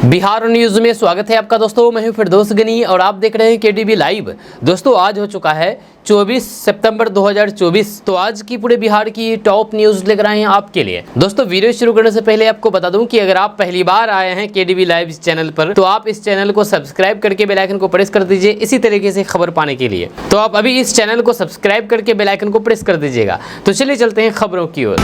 Bihar news में स्वागत है आपका दोस्तों। मैं हूं फिरदौस गनी और आप देख रहे हैं केडीबी लाइव। दोस्तों आज हो चुका है 24 सितंबर 2024। तो आज की पूरे बिहार की टॉप न्यूज लेकर आए हैं आपके लिए। दोस्तों वीडियो शुरू करने से पहले आपको बता दूं कि अगर आप पहली बार आए हैं केडीबी लाइव इस चैनल पर तो आप इस चैनल को सब्सक्राइब करके बेल आइकन को प्रेस कर दीजिए इसी तरीके से खबर पाने के लिए। तो आप अभी इस चैनल को सब्सक्राइब करके बेल आइकन को प्रेस कर दीजिएगा। तो चलिए चलते हैं खबरों की ओर।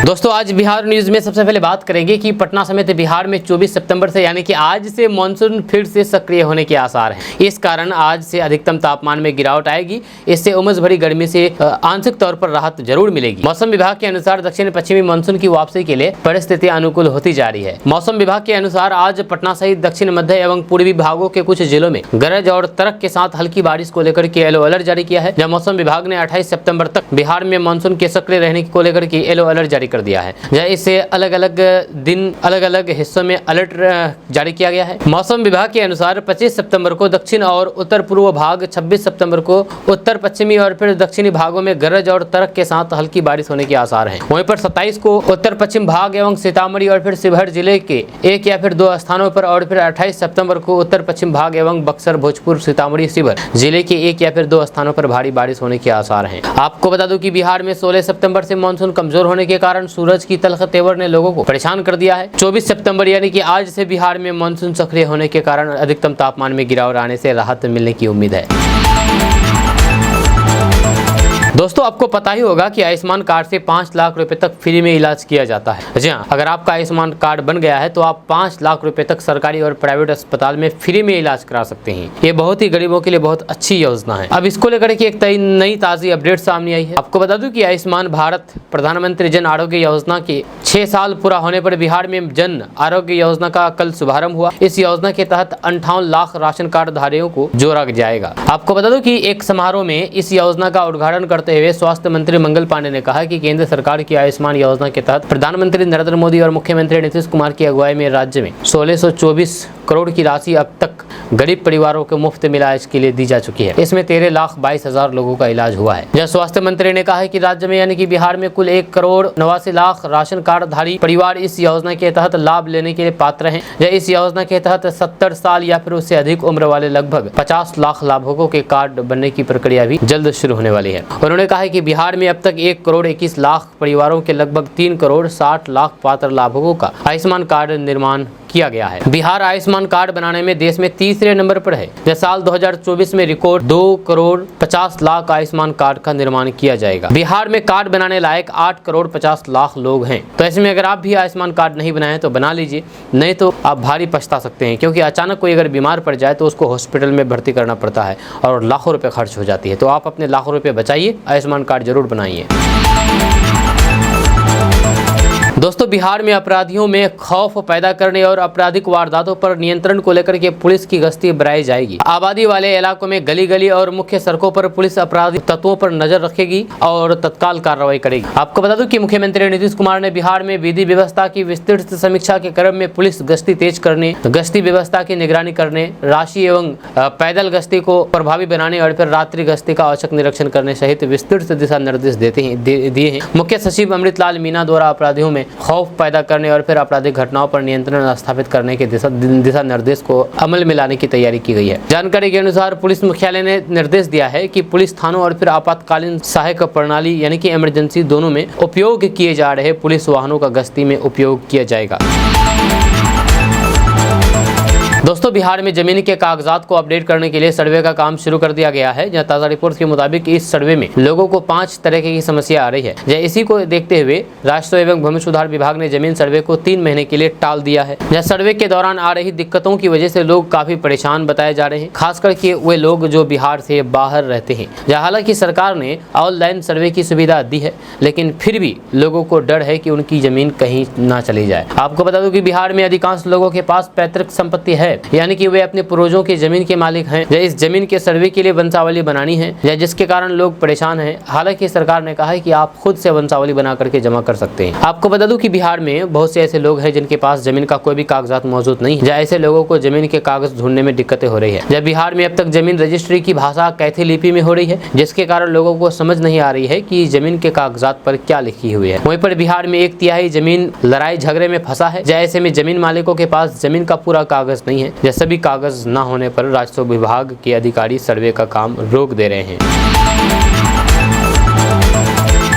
दोस्तों आज बिहार न्यूज में सबसे पहले बात करेंगे कि पटना समेत बिहार में 24 सितंबर से यानी कि आज से मानसून फिर से सक्रिय होने के आसार हैं। इस कारण आज से अधिकतम तापमान में गिरावट आएगी। इससे उमस भरी गर्मी से आंशिक तौर पर राहत जरूर मिलेगी। मौसम विभाग के अनुसार दक्षिण पश्चिमी मानसून की वापसी के लिए परिस्थितियां अनुकूल होती जा रही है। मौसम विभाग के अनुसार आज पटना सहित दक्षिण मध्य एवं पूर्वी भागों के कुछ जिलों में गरज और तड़क के साथ हल्की बारिश को लेकर के येलो अलर्ट जारी किया है। जब मौसम विभाग ने 28 सितंबर तक बिहार में मानसून के सक्रिय रहने को लेकर के येलो अलर्ट जारी कर दिया है। इससे अलग अलग दिन अलग अलग हिस्सों में अलर्ट जारी किया गया है। मौसम विभाग के अनुसार 25 सितंबर को दक्षिण और उत्तर पूर्व भाग, 26 सितंबर को उत्तर पश्चिमी और फिर दक्षिणी भागों में गरज और तड़क के साथ हल्की बारिश होने के आसार हैं। वहीं पर 27 को उत्तर पश्चिम भाग एवं सीतामढ़ी और फिर शिवहर जिले के एक या फिर दो स्थानों पर और फिर 28 सितंबर को उत्तर पश्चिम भाग एवं बक्सर, भोजपुर, सीतामढ़ी, शिवहर जिले के एक या फिर दो स्थानों पर भारी बारिश होने के आसार हैं। आपको बता दूं कि बिहार में 16 सितंबर से मानसून कमजोर होने के कारण सूरज की तलख तेवर ने लोगों को परेशान कर दिया है। 24 सितंबर यानी कि आज से बिहार में मानसून सक्रिय होने के कारण अधिकतम तापमान में गिरावट आने से राहत मिलने की उम्मीद है। दोस्तों आपको पता ही होगा कि आयुष्मान कार्ड से 5 लाख रुपए तक फ्री में इलाज किया जाता है। जी हाँ, अगर आपका आयुष्मान कार्ड बन गया है तो आप 5 लाख रुपए तक सरकारी और प्राइवेट अस्पताल में फ्री में इलाज करा सकते हैं। ये बहुत ही गरीबों के लिए बहुत अच्छी योजना है। अब इसको लेकर के एक नई ताज़ी अपडेट सामने आई है। आपको बता दूं कि आयुष्मान भारत प्रधानमंत्री जन आरोग्य योजना के 6 साल पूरा होने पर बिहार में जन आरोग्य योजना का कल शुभारंभ हुआ। इस योजना के तहत 58 लाख राशन कार्ड धारियों को जोड़ा जाएगा। आपको बता दूं कि एक समारोह में इस योजना का उद्घाटन करते हुए स्वास्थ्य मंत्री मंगल पांडे ने कहा कि केंद्र सरकार की आयुष्मान योजना के तहत प्रधानमंत्री नरेंद्र मोदी और मुख्यमंत्री नीतीश कुमार की अगुवाई में राज्य में 1624 करोड़ की राशि अब तक गरीब परिवारों को मुफ्त में इलाज के लिए दी जा चुकी है। इसमें 13,22,000 लोगों का इलाज हुआ है। जब स्वास्थ्य मंत्री ने कहा कि राज्य में यानी कि बिहार में कुल 1,89 लाख राशन कार्ड धारी परिवार इस योजना के तहत लाभ लेने के लिए पात्र हैं। इस योजना के तहत 70 साल या फिर उससे अधिक उम्र वाले लगभग 50 लाख लाभुकों के कार्ड बनने की प्रक्रिया भी जल्द शुरू होने वाली है। उन्होंने कहा कि बिहार में अब तक 1 करोड़ 21 लाख परिवारों के लगभग 3 करोड़ 60 लाख पात्र लाभुकों का आयुष्मान कार्ड निर्माण किया गया है। बिहार आयुष्मान कार्ड बनाने में देश में तीसरे नंबर पर है। साल 2024 में रिकॉर्ड 2 करोड़ 50 लाख आयुष्मान कार्ड का निर्माण किया जाएगा। बिहार में कार्ड बनाने लायक 8 करोड़ 50 लाख लोग हैं। तो ऐसे में अगर आप भी आयुष्मान कार्ड नहीं बनाए तो बना लीजिए, नहीं तो आप भारी पछता सकते हैं, क्योंकि अचानक कोई अगर बीमार पड़ जाए तो उसको हॉस्पिटल में भर्ती करना पड़ता है और लाखों रुपए खर्च हो जाती है। तो आप अपने लाखों रुपए बचाइए, आयुष्मान कार्ड जरूर बनाइए। दोस्तों बिहार में अपराधियों में खौफ पैदा करने और आपराधिक वारदातों पर नियंत्रण को लेकर के पुलिस की गश्ती बढ़ाई जाएगी। आबादी वाले इलाकों में गली गली और मुख्य सड़कों पर पुलिस अपराधी तत्वों पर नजर रखेगी और तत्काल कार्रवाई करेगी। आपको बता दूं कि मुख्यमंत्री नीतीश कुमार ने बिहार में विधि व्यवस्था की विस्तृत समीक्षा के क्रम में पुलिस गश्ती तेज करने, गश्ती व्यवस्था की निगरानी करने, राशि एवं पैदल गश्ती को प्रभावी बनाने और फिर रात्रि गश्ती का औचक निरीक्षण करने सहित विस्तृत दिशा निर्देश दिए हैं। मुख्य सचिव अमृतलाल मीना द्वारा अपराधियों में खौफ पैदा करने और फिर आपराधिक घटनाओं पर नियंत्रण स्थापित करने के दिशा निर्देश को अमल में लाने की तैयारी की गई है। जानकारी के अनुसार पुलिस मुख्यालय ने निर्देश दिया है कि पुलिस थानों और फिर आपातकालीन सहायक प्रणाली यानी कि इमरजेंसी दोनों में उपयोग किए जा रहे पुलिस वाहनों का गश्ती में उपयोग किया जाएगा। दोस्तों बिहार में जमीन के कागजात को अपडेट करने के लिए सर्वे का काम शुरू कर दिया गया है। जहां ताज़ा रिपोर्ट के मुताबिक इस सर्वे में लोगों को 5 तरह की समस्या आ रही है। जहां इसी को देखते हुए राष्ट्र एवं भूमि सुधार विभाग ने जमीन सर्वे को 3 महीने के लिए टाल दिया है। जहां सर्वे के दौरान आ रही दिक्कतों की वजह से लोग काफी परेशान बताए जा रहे हैं, खासकर के वे लोग जो बिहार से बाहर रहते हैं। हालांकि सरकार ने ऑनलाइन सर्वे की सुविधा दी है, लेकिन फिर भी लोगों को डर है कि उनकी जमीन कहीं ना चली जाए। आपको बता दूं कि बिहार में अधिकांश लोगों के पास पैतृक संपत्ति है है, यानी कि वे अपने पूर्वजों की जमीन के मालिक हैं, या इस जमीन के सर्वे के लिए वंशावली बनानी है, या जिसके कारण लोग परेशान हैं। हालांकि सरकार ने कहा है कि आप खुद से वंशावली बना करके जमा कर सकते हैं। आपको बता दूं कि बिहार में बहुत से ऐसे लोग हैं जिनके पास जमीन का कोई भी कागजात मौजूद नहीं है, या ऐसे लोगों को जमीन के कागज ढूंढने में दिक्कतें हो रही है। जब बिहार में अब तक जमीन रजिस्ट्री की भाषा कैथी लिपि में हो रही है, जिसके कारण लोगों को समझ नहीं आ रही है कि जमीन के कागजात पर क्या लिखी हुई है। वहीं पर बिहार में 1/3 जमीन लड़ाई झगड़े में फंसा है। ऐसे में जमीन मालिकों के पास जमीन का पूरा कागज नहीं है, या सभी कागज न होने पर राजस्व विभाग के अधिकारी सर्वे का काम रोक दे रहे हैं।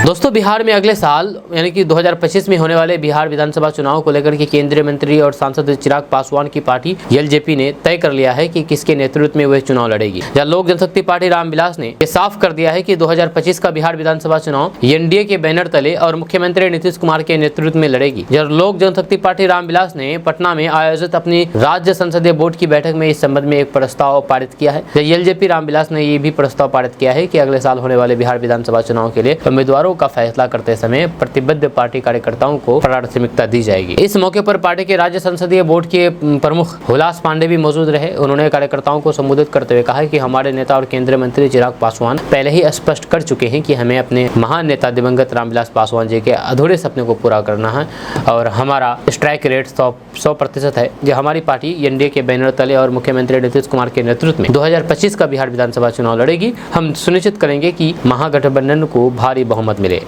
दोस्तों, बिहार में अगले साल यानी कि 2025 में होने वाले बिहार विधानसभा चुनाव को लेकर के केंद्रीय मंत्री और सांसद चिराग पासवान की पार्टी एलजेपी ने तय कर लिया है कि किसके नेतृत्व में वह चुनाव लड़ेगी। जहां लोक जनशक्ति पार्टी रामविलास ने ये साफ कर दिया है कि 2025 का बिहार विधानसभा चुनाव एनडीए के बैनर तले और मुख्यमंत्री नीतीश कुमार के नेतृत्व में लड़ेगी। जब लोक जनशक्ति पार्टी रामविलास ने पटना में आयोजित अपनी राज्य संसदीय बोर्ड की बैठक में इस संबंध में एक प्रस्ताव पारित किया है। एलजेपी रामविलास ने ये भी प्रस्ताव पारित किया है कि अगले साल होने वाले बिहार विधानसभा चुनाव के लिए उम्मीदवारों का फैसला करते समय प्रतिबद्ध पार्टी कार्यकर्ताओं को प्राथमिकता दी जाएगी। इस मौके पर पार्टी के राज्य संसदीय बोर्ड के प्रमुख हुलास पांडे भी मौजूद रहे। उन्होंने कार्यकर्ताओं को संबोधित करते हुए कहा कि हमारे नेता और केंद्रीय मंत्री चिराग पासवान पहले ही स्पष्ट कर चुके हैं कि हमें अपने महान नेता दिवंगत रामविलास पासवान जी के अधूरे सपने को पूरा करना है, और हमारा स्ट्राइक रेट 100% है। जो हमारी पार्टी एनडीए के बैनर तले और मुख्यमंत्री नीतीश कुमार के नेतृत्व में 2025 का बिहार विधानसभा चुनाव लड़ेगी। हम सुनिश्चित करेंगे कि महागठबंधन को भारी बहुमत मिले।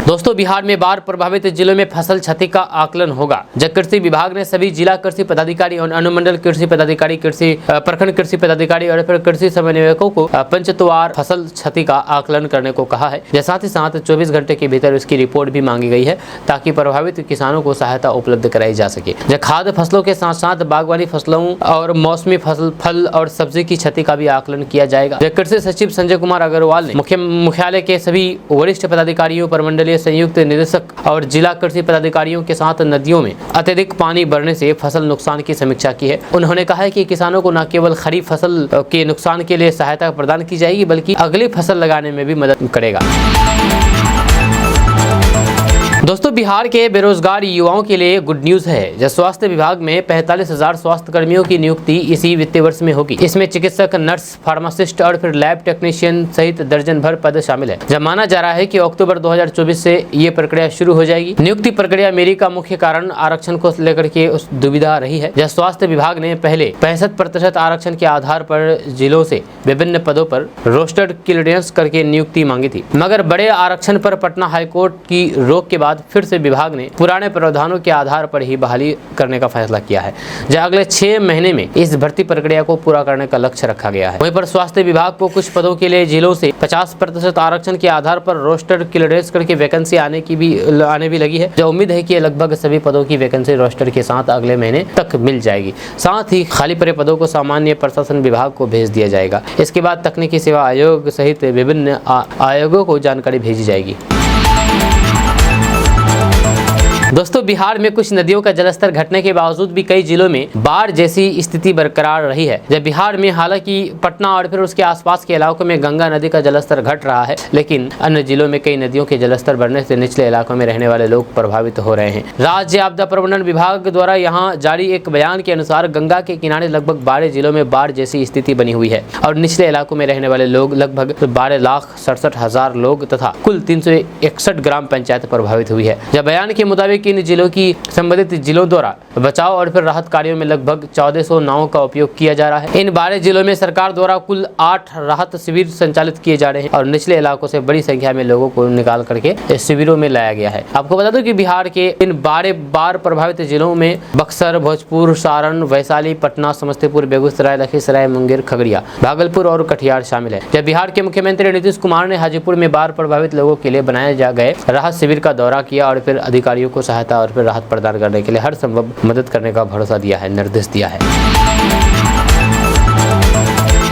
दोस्तों, बिहार में बाढ़ प्रभावित जिलों में फसल क्षति का आकलन होगा। जब कृषि विभाग ने सभी जिला कृषि पदाधिकारी और अनुमंडल कृषि पदाधिकारी, प्रखंड कृषि पदाधिकारी और फिर कृषि समन्वयकों को पंचतवार फसल क्षति का आकलन करने को कहा है। साथ ही साथ 24 घंटे के भीतर इसकी रिपोर्ट भी मांगी गई है, ताकि प्रभावित किसानों को सहायता उपलब्ध कराई जा सके। जब खाद्य फसलों के साथ साथ बागवानी फसलों और मौसमी फल और सब्जी की क्षति का भी आकलन किया जाएगा। कृषि सचिव संजय कुमार अग्रवाल ने मुख्यालय के सभी वरिष्ठ पदाधिकारियों, प्रमंडलीय संयुक्त निदेशक और जिला कृषि पदाधिकारियों के साथ नदियों में अत्यधिक पानी बढ़ने से फसल नुकसान की समीक्षा की है। उन्होंने कहा है कि किसानों को न केवल खरीफ फसल के नुकसान के लिए सहायता प्रदान की जाएगी, बल्कि अगली फसल लगाने में भी मदद करेगा। दोस्तों, बिहार के बेरोजगार युवाओं के लिए गुड न्यूज है। जब स्वास्थ्य विभाग में 45,000 स्वास्थ्य कर्मियों की नियुक्ति इसी वित्तीय वर्ष में होगी। इसमें चिकित्सक, नर्स, फार्मासिस्ट और फिर लैब टेक्नीशियन सहित दर्जन भर पद शामिल है। जब माना जा रहा है कि अक्टूबर 2024 से ये प्रक्रिया शुरू हो जाएगी। नियुक्ति प्रक्रिया मेरी का मुख्य कारण आरक्षण को लेकर के उस दुविधा रही है। जब स्वास्थ्य विभाग ने पहले 65% आरक्षण के आधार पर जिलों से विभिन्न पदों पर रोस्टेड क्लियरेंस करके नियुक्ति मांगी थी, मगर बड़े आरक्षण पर पटना हाईकोर्ट की रोक के बाद फिर से विभाग ने पुराने प्रावधानों के आधार पर ही बहाली करने का फैसला किया है। जहां अगले 6 महीने में इस भर्ती प्रक्रिया को पूरा करने का लक्ष्य रखा गया है। वहीं पर स्वास्थ्य विभाग को कुछ पदों के लिए जिलों से 50% आरक्षण के आधार पर रोस्टर क्लियरेंस करके वैकेंसी आने भी लगी है। जो उम्मीद है कि लगभग सभी पदों की वैकेंसी रोस्टर के साथ अगले महीने तक मिल जाएगी। साथ ही खाली पड़े पदों को सामान्य प्रशासन विभाग को भेज दिया जाएगा। इसके बाद तकनीकी सेवा आयोग सहित विभिन्न आयोगों को जानकारी भेजी जाएगी। दोस्तों, बिहार में कुछ नदियों का जलस्तर घटने के बावजूद भी कई जिलों में बाढ़ जैसी स्थिति बरकरार रही है। जब बिहार में हालांकि पटना और फिर उसके आसपास के इलाकों में गंगा नदी का जलस्तर घट रहा है, लेकिन अन्य जिलों में कई नदियों के जलस्तर बढ़ने से निचले इलाकों में रहने वाले लोग प्रभावित हो रहे हैं। राज्य आपदा प्रबंधन विभाग द्वारा यहाँ जारी एक बयान के अनुसार गंगा के किनारे लगभग 12 जिलों में बाढ़ जैसी स्थिति बनी हुई है और निचले इलाकों में रहने वाले लोग लगभग 12,67,000 लोग तथा कुल 361 ग्राम पंचायत प्रभावित हुई है। जब बयान के मुताबिक इन जिलों की संबंधित जिलों द्वारा बचाव और फिर राहत कार्यों में लगभग 1400 नावों का उपयोग किया जा रहा है। इन 12 जिलों में सरकार द्वारा कुल 8 राहत शिविर संचालित किए जा रहे हैं और निचले इलाकों से बड़ी संख्या में लोगों को निकाल करके इस शिविरों में लाया गया है। आपको बता दूं कि बिहार के इन 12 बाढ़ प्रभावित जिलों में बक्सर, भोजपुर, सारण, वैशाली, पटना, समस्तीपुर, बेगूसराय, लखीसराय, मुंगेर, खगड़िया, भागलपुर और कटिहार शामिल है। जब बिहार के मुख्यमंत्री नीतीश कुमार ने हाजीपुर में बाढ़ प्रभावित लोगों के लिए बनाए गए राहत शिविर का दौरा किया और फिर अधिकारियों को सहायता और फिर राहत प्रदान करने के लिए हर संभव मदद करने का भरोसा दिया है, निर्देश दिया है।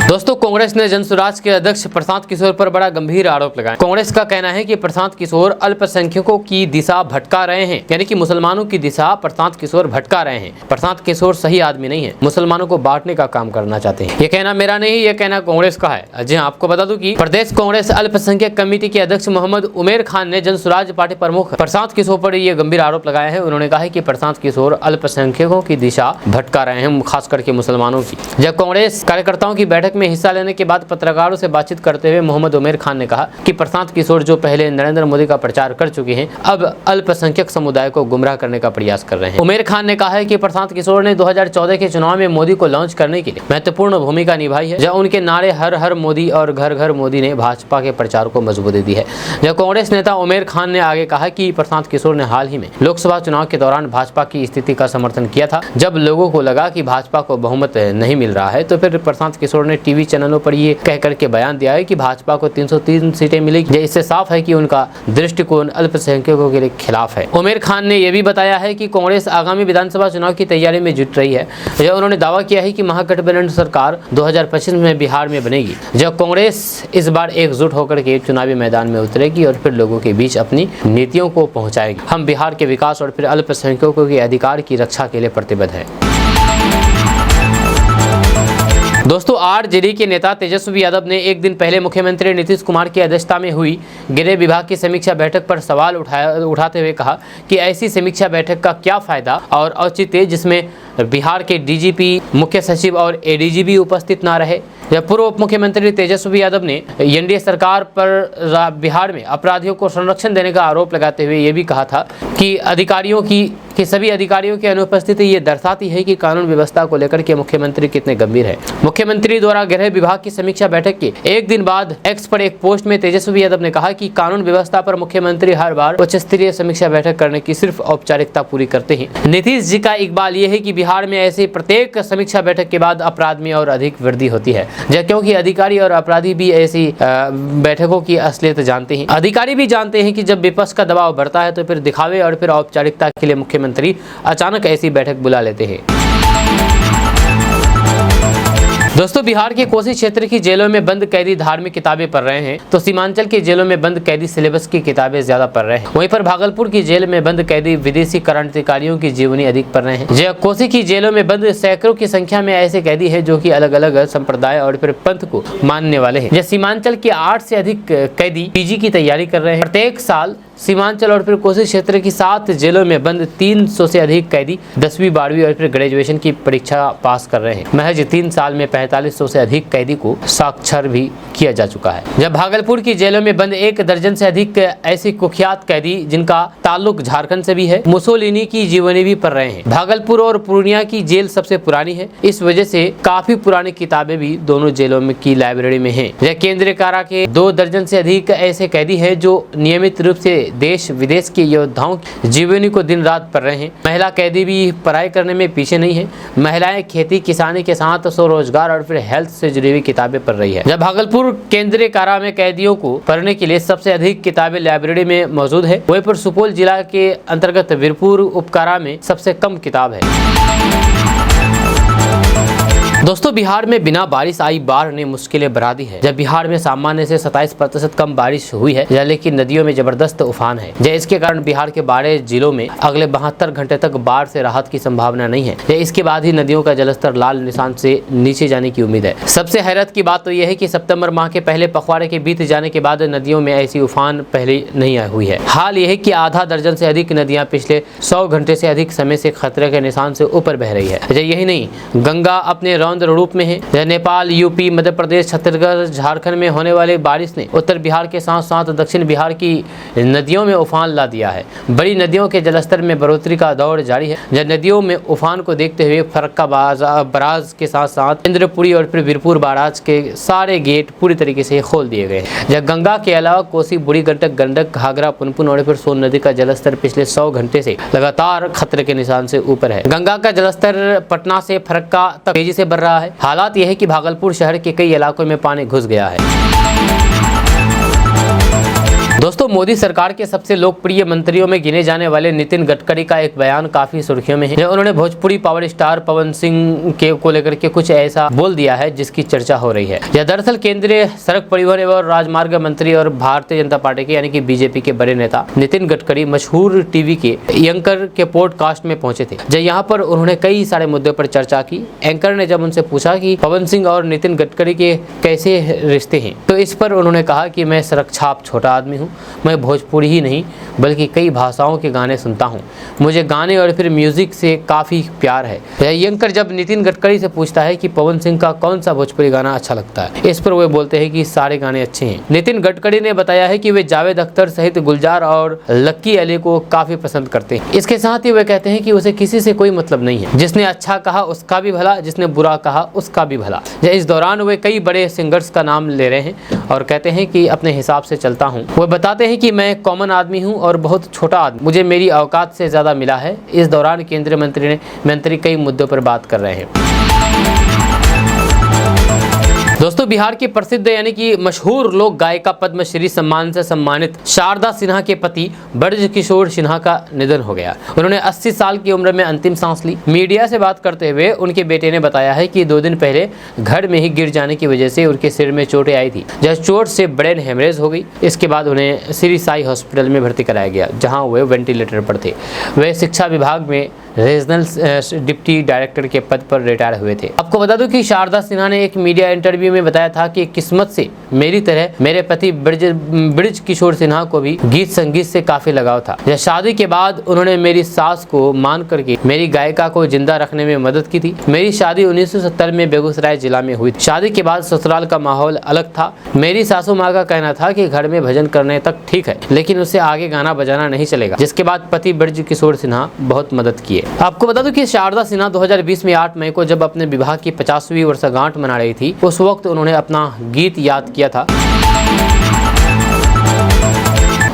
दोस्तों, कांग्रेस ने जनसुराज के अध्यक्ष प्रशांत किशोर पर बड़ा गंभीर आरोप लगाया। कांग्रेस का कहना है कि प्रशांत किशोर अल्पसंख्यकों की दिशा भटका रहे हैं, यानी कि मुसलमानों की दिशा प्रशांत किशोर भटका रहे हैं। प्रशांत किशोर सही आदमी नहीं है, मुसलमानों को बांटने का काम करना चाहते हैं। ये कहना मेरा नहीं, ये कहना कांग्रेस का है। जी आपको बता दूं कि प्रदेश कांग्रेस अल्पसंख्यक कमेटी के अध्यक्ष मोहम्मद उमेर खान ने जनसुराज पार्टी प्रमुख प्रशांत किशोर पर यह गंभीर आरोप लगाया है। उन्होंने कहा है कि प्रशांत किशोर अल्पसंख्यकों की दिशा भटका रहे हैं, खास करके मुसलमानों की। जब कांग्रेस कार्यकर्ताओं की बैठक में हिस्सा लेने के बाद पत्रकारों से बातचीत करते हुए मोहम्मद उमेर खान ने कहा कि प्रशांत किशोर जो पहले नरेंद्र मोदी का प्रचार कर चुके हैं, अब अल्पसंख्यक समुदाय को गुमराह करने का प्रयास कर रहे हैं। उमेर खान ने कहा है कि प्रशांत किशोर ने 2014 के चुनाव में मोदी को लॉन्च करने के लिए महत्वपूर्ण भूमिका निभाई है। जब उनके नारे हर हर मोदी और घर घर मोदी ने भाजपा के प्रचार को मजबूती दी है। जब कांग्रेस नेता उमेर खान ने आगे कहा कि प्रशांत किशोर ने हाल ही में लोकसभा चुनाव के दौरान भाजपा की स्थिति का समर्थन किया था। जब लोगों को लगा कि भाजपा को बहुमत नहीं मिल रहा है, तो फिर प्रशांत किशोर ने टीवी चैनलों पर ये कह करके बयान दिया है कि भाजपा को 303 सीटें मिलेगी। इससे साफ है कि उनका दृष्टिकोण अल्पसंख्यकों के खिलाफ है। उमेर खान ने यह भी बताया है कि कांग्रेस आगामी विधानसभा चुनाव की तैयारी में जुट रही है। जब उन्होंने दावा किया है कि महागठबंधन सरकार 2025 में बिहार में बनेगी, जब कांग्रेस इस बार एकजुट होकर के चुनावी मैदान में उतरेगी और फिर लोगों के बीच अपनी नीतियों को पहुंचाएगी। हम बिहार के विकास और फिर अल्पसंख्यकों के अधिकार की रक्षा के लिए प्रतिबद्ध हैं। दोस्तों, आरजेडी के नेता तेजस्वी यादव ने एक दिन पहले मुख्यमंत्री नीतीश कुमार की अध्यक्षता में हुई गृह विभाग की समीक्षा बैठक पर सवाल उठाते हुए कहा कि ऐसी समीक्षा बैठक का क्या फायदा और औचित्य जिसमें बिहार के डीजीपी, मुख्य सचिव और एडीजीपी उपस्थित न रहे। जब पूर्व उप मुख्यमंत्री तेजस्वी यादव ने एनडीए सरकार पर बिहार में अपराधियों को संरक्षण देने का आरोप लगाते हुए ये भी कहा था कि सभी अधिकारियों की अनुपस्थिति ये दर्शाती है कि कानून व्यवस्था को लेकर के मुख्यमंत्री कितने गंभीर है। मुख्यमंत्री द्वारा गृह विभाग की समीक्षा बैठक के एक दिन बाद एक्स पर एक पोस्ट में तेजस्वी यादव ने कहा कि कानून व्यवस्था पर मुख्यमंत्री हर बार उच्च स्तरीय समीक्षा बैठक करने की सिर्फ औपचारिकता पूरी करते हैं। नीतीश जी का इकबाल ये है कि बिहार में ऐसे प्रत्येक समीक्षा बैठक के बाद अपराध में और अधिक वृद्धि होती है, क्योंकि अधिकारी और अपराधी भी ऐसी बैठकों की असलियत जानते हैं। अधिकारी भी जानते हैं कि जब विपक्ष का दबाव बढ़ता है तो फिर दिखावे और फिर औपचारिकता के लिए मुख्यमंत्री अचानक ऐसी बैठक बुला लेते हैं। दोस्तों, बिहार के कोसी क्षेत्र की जेलों में बंद कैदी धार्मिक किताबें पढ़ रहे हैं, तो सीमांचल की जेलों में बंद कैदी सिलेबस की किताबें ज्यादा पढ़ रहे हैं। वहीं पर भागलपुर की जेल में बंद कैदी विदेशी क्रांतिकारियों की जीवनी अधिक पढ़ रहे हैं। कोसी की जेलों में बंद सैकड़ों की संख्या में ऐसे कैदी हैं जो कि अलग अलग संप्रदाय और फिर पंथ को मानने वाले हैं। सीमांचल के 8 से अधिक कैदी पीजी की तैयारी कर रहे हैं। प्रत्येक साल सीमांचल और फिर कोसी क्षेत्र की 7 जेलों में बंद 300 से अधिक कैदी 10वीं 12वीं और फिर ग्रेजुएशन की परीक्षा पास कर रहे हैं। महज 3 साल में 4500 से अधिक कैदी को साक्षर भी किया जा चुका है। जब भागलपुर की जेलों में बंद 1 दर्जन से अधिक ऐसी कुख्यात कैदी जिनका ताल्लुक झारखंड से भी है, मुसोलिनी की जीवनी भी पढ़ रहे हैं। भागलपुर और पूर्णिया की जेल सबसे पुरानी है, इस वजह से काफी पुरानी किताबें भी दोनों जेलों में की लाइब्रेरी में है। केंद्रीय कारा के 2 दर्जन से अधिक ऐसे कैदी है जो नियमित रूप से देश विदेश के योद्धाओं की जीवनी को दिन रात पढ़ रहे हैं। महिला कैदी भी पढ़ाई करने में पीछे नहीं है। महिलाएं खेती किसानी के साथ स्वरोजगार और फिर हेल्थ से जुड़ी हुई किताबें पढ़ रही है। जब भागलपुर केंद्रीय कारा में कैदियों को पढ़ने के लिए सबसे अधिक किताबें लाइब्रेरी में मौजूद है, वहीं पर सुपौल जिला के अंतर्गत वीरपुर उपकारा में सबसे कम किताब है। दोस्तों, बिहार में बिना बारिश आई बाढ़ ने मुश्किलें बढ़ा दी है। जब बिहार में सामान्य से 27% कम बारिश हुई है, लेकिन नदियों में जबरदस्त उफान है। इसके कारण बिहार के 12 जिलों में अगले 72 घंटे तक बाढ़ से राहत की संभावना नहीं है। इसके बाद ही नदियों का जलस्तर लाल निशान से नीचे जाने की उम्मीद है। सबसे हैरत की बात तो यह है कि सितंबर माह के पहले पखवाड़े के बीत जाने के बाद नदियों में ऐसी उफान पहले नहीं हुई है। हाल यह है कि आधा दर्जन से अधिक नदियां पिछले 100 घंटे से अधिक समय से खतरे के निशान से ऊपर बह रही है। यही नहीं, गंगा अपने रूप में है। नेपाल, यूपी, मध्य प्रदेश, छत्तीसगढ़, झारखंड में होने वाली बारिश ने उत्तर बिहार के साथ साथ दक्षिण बिहार की नदियों में उफान ला दिया है। बड़ी नदियों के जलस्तर में बढ़ोतरी का दौर जारी है। नदियों में उफान को देखते हुए फरक्का बराज के साथ साथ इंद्रपुरी और फिर वीरपुर बाराज के सारे गेट पूरी तरीके से खोल दिए गए हैं। गंगा के अलावा कोसी, बूढ़ी गंडक, गंडक, घाघरा, पुनपुन और फिर सोन नदी का जलस्तर पिछले 100 घंटे से लगातार खतरे के निशान से ऊपर है। गंगा का जलस्तर पटना से फरक्का तक तेजी से बढ़ रहा है। हालात यह है कि भागलपुर शहर के कई इलाकों में पानी घुस गया है। दोस्तों, मोदी सरकार के सबसे लोकप्रिय मंत्रियों में गिने जाने वाले नितिन गडकरी का एक बयान काफी सुर्खियों में है। उन्होंने भोजपुरी पावर स्टार पवन सिंह को लेकर के कुछ ऐसा बोल दिया है जिसकी चर्चा हो रही है। यह दरअसल केंद्रीय सड़क परिवहन एवं राजमार्ग मंत्री और भारतीय जनता पार्टी के यानी कि बीजेपी के बड़े नेता नितिन गडकरी मशहूर टीवी के एंकर के पॉडकास्ट में पहुंचे थे। जब यहाँ पर उन्होंने कई सारे मुद्दों पर चर्चा की। एंकर ने जब उनसे पूछा कि पवन सिंह और नितिन गडकरी के कैसे रिश्ते हैं, तो इस पर उन्होंने कहा कि मैं सड़क छाप छोटा आदमी हूँ, मैं भोजपुरी ही नहीं बल्कि कई भाषाओं के गाने सुनता हूँ, मुझे गाने और फिर म्यूजिक से काफ़ी प्यार है। एंकर जब नितिन गडकरी से पूछता है कि पवन सिंह का कौन सा भोजपुरी गाना अच्छा लगता है, इस पर वे बोलते हैं कि सारे गाने अच्छे हैं। नितिन गडकरी ने बताया है कि वे जावेद अख्तर सहित गुलजार और लक्की अली को काफ़ी पसंद करते हैं। इसके साथ ही वे कहते हैं कि उसे किसी से कोई मतलब नहीं है, जिसने अच्छा कहा उसका भी भला, जिसने बुरा कहा उसका भी भला। इस दौरान वे कई बड़े सिंगर्स का नाम ले रहे हैं और कहते हैं कि अपने हिसाब से चलता हूँ। वो बताते हैं कि मैं कॉमन आदमी हूँ और बहुत छोटा आदमी, मुझे मेरी औकात से ज़्यादा मिला है। इस दौरान केंद्रीय मंत्री कई मुद्दों पर बात कर रहे हैं। दोस्तों, बिहार की प्रसिद्ध यानी कि मशहूर लोक गायिका पद्मश्री सम्मान से सम्मानित शारदा सिन्हा के पति ब्रज किशोर सिन्हा का निधन हो गया। उन्होंने 80 साल की उम्र में अंतिम सांस ली। मीडिया से बात करते हुए उनके बेटे ने बताया है कि 2 दिन पहले घर में ही गिर जाने की वजह से उनके सिर में चोटें आई थी, जब चोट से ब्रेन हेमरेज हो गई। इसके बाद उन्हें श्री साई हॉस्पिटल में भर्ती कराया गया, जहाँ वे वेंटिलेटर पर थे। वे शिक्षा विभाग में रीजनल डिप्टी डायरेक्टर के पद पर रिटायर हुए थे। आपको बता दूं कि शारदा सिन्हा ने एक मीडिया इंटरव्यू में बताया था कि किस्मत से मेरी तरह मेरे पति ब्रज किशोर सिन्हा को भी गीत संगीत से काफी लगाव था। जब शादी के बाद उन्होंने मेरी सास को मान करके मेरी गायिका को जिंदा रखने में मदद की थी। मेरी शादी 1970 में बेगूसराय जिला में हुई। शादी के बाद ससुराल का माहौल अलग था। मेरी सासू माँ का कहना था कि घर में भजन करने तक ठीक है, लेकिन उससे आगे गाना बजाना नहीं चलेगा। जिसके बाद पति ब्रज किशोर सिन्हा बहुत मदद किए। आपको बता दूं कि शारदा सिन्हा 2020 में 8 मई को जब अपने विवाह की 50वीं वर्षगांठ मना रही थी, उस वक्त उन्होंने अपना गीत याद किया था।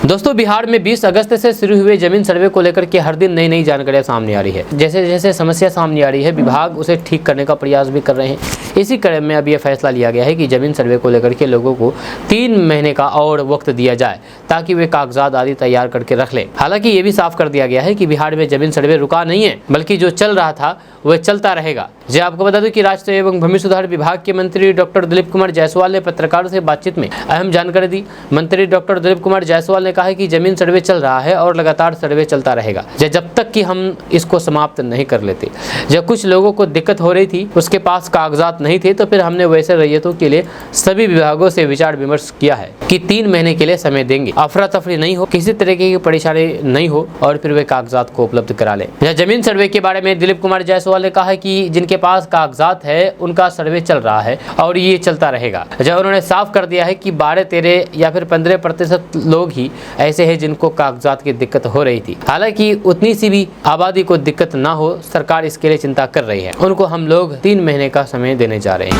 दोस्तों, बिहार में 20 अगस्त से शुरू हुए जमीन सर्वे को लेकर के हर दिन नई नई जानकारियां सामने आ रही है। जैसे जैसे समस्या सामने आ रही है, विभाग उसे ठीक करने का प्रयास भी कर रहे हैं। इसी क्रम में अब यह फैसला लिया गया है कि जमीन सर्वे को लेकर के लोगों को 3 महीने का और वक्त दिया जाए, ताकि वे कागजात आदि तैयार करके रख लें। हालांकि ये भी साफ कर दिया गया है कि बिहार में जमीन सर्वे रुका नहीं है, बल्कि जो चल रहा था वह चलता रहेगा। जी आपको बता दूं कि राष्ट्रीय एवं भूमि सुधार विभाग के मंत्री डॉक्टर दिलीप कुमार जायसवाल ने पत्रकारों से बातचीत में अहम जानकारी दी। मंत्री डॉक्टर दिलीप कुमार जायसवाल ने कहा कि जमीन सर्वे चल रहा है और लगातार सर्वे चलता रहेगा जब तक कि हम इसको समाप्त नहीं कर लेते। जब कुछ लोगों को दिक्कत हो रही थी, उसके पास कागजात नहीं थे, तो फिर हमने वैसे रैयतों के लिए सभी विभागों से विचार विमर्श किया है कि 3 महीने के लिए समय देंगे, अफरा तफरी नहीं हो, किसी तरह की परेशानी नहीं हो और फिर वे कागजात को उपलब्ध करा लें। जमीन सर्वे के बारे में दिलीप कुमार जायसवाल ने कहा कि जिनके पास कागजात है उनका सर्वे चल रहा है और ये चलता रहेगा। जब उन्होंने साफ कर दिया है कि 12-13 या फिर 15% लोग ही ऐसे हैं जिनको कागजात की दिक्कत हो रही थी। हालांकि उतनी सी भी आबादी को दिक्कत ना हो, सरकार इसके लिए चिंता कर रही है। उनको हम लोग 3 महीने का समय देने जा रहे हैं।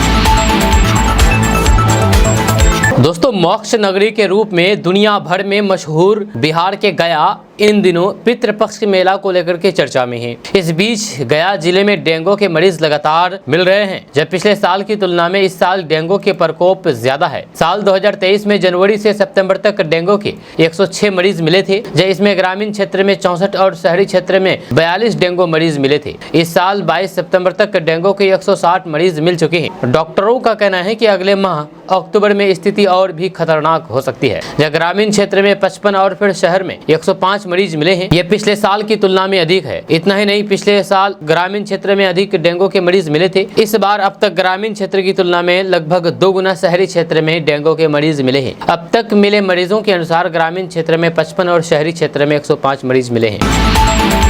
दोस्तों, मोक्ष नगरी के रूप में दुनिया भर में मशहूर बिहार के गया इन दिनों पितृपक्ष मेला को लेकर के चर्चा में है। इस बीच गया जिले में डेंगू के मरीज लगातार मिल रहे हैं। जब पिछले साल की तुलना में इस साल डेंगू के प्रकोप ज्यादा है। साल 2023 में जनवरी से सितंबर तक डेंगू के 106 मरीज मिले थे, जब इसमें ग्रामीण क्षेत्र में 64 और शहरी क्षेत्र में 42 डेंगू मरीज मिले थे। इस साल 22 सितंबर तक डेंगू के 160 मरीज मिल चुके हैं। डॉक्टरों का कहना है कि अगले माह अक्टूबर में स्थिति और भी खतरनाक हो सकती है। जब ग्रामीण क्षेत्र में 55 और फिर शहर में 105 मरीज मिले हैं। ये पिछले साल की तुलना में अधिक है। इतना ही नहीं, पिछले साल ग्रामीण क्षेत्र में अधिक डेंगू के मरीज मिले थे। इस बार अब तक ग्रामीण क्षेत्र की तुलना में लगभग 2 गुना शहरी क्षेत्र में डेंगू के मरीज मिले हैं। अब तक मिले मरीजों के अनुसार ग्रामीण क्षेत्र में 55 और शहरी क्षेत्र में 105 मरीज मिले हैं।